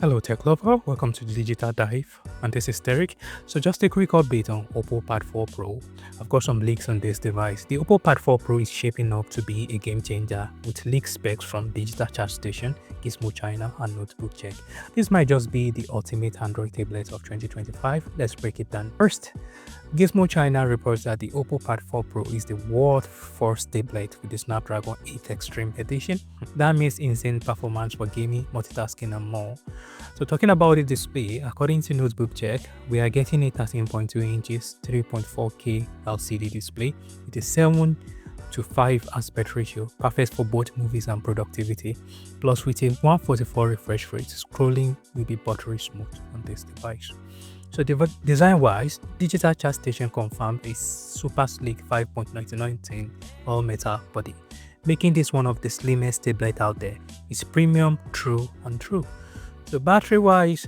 Hello tech lover, welcome to the Digital Dive, and this is Derek. So just a quick update on OPPO Pad 4 Pro. I've got some leaks on this device. The OPPO Pad 4 Pro is shaping up to be a game changer with leaked specs from Digital Charge Station, Gizmo China, and Notebook Check. This might just be the ultimate Android tablet of 2025. Let's break it down. First, Gizmo China reports that the OPPO Pad 4 Pro is the world's first tablet with the Snapdragon 8 Extreme Edition. That means insane performance for gaming, multitasking, and more. So talking about the display, according to Notebook Check, we are getting a 13.2 inches 3.4K LCD display with a 7 to 5 aspect ratio, perfect for both movies and productivity. Plus with a 144 refresh rate, scrolling will be buttery smooth on this device. So design-wise, Digital Charge Station confirmed a super sleek 5.99 all metal body, making this one of the slimmest tablet out there. It's premium, true, and true. So battery wise,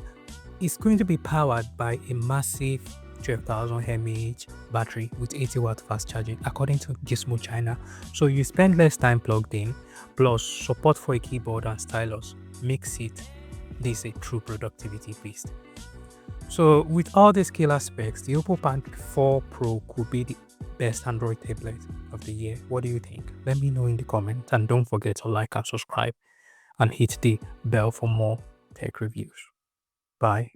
it's going to be powered by a massive 12,000 mAh battery with 80 watt fast charging according to Gizmo China. So you spend less time plugged in, plus support for a keyboard and stylus makes it this a true productivity beast. So with all these killer specs, the OPPO Pad 4 Pro could be the best Android tablet of the year. What do you think? Let me know in the comments, and don't forget to like and subscribe and hit the bell for more tech reviews. Bye.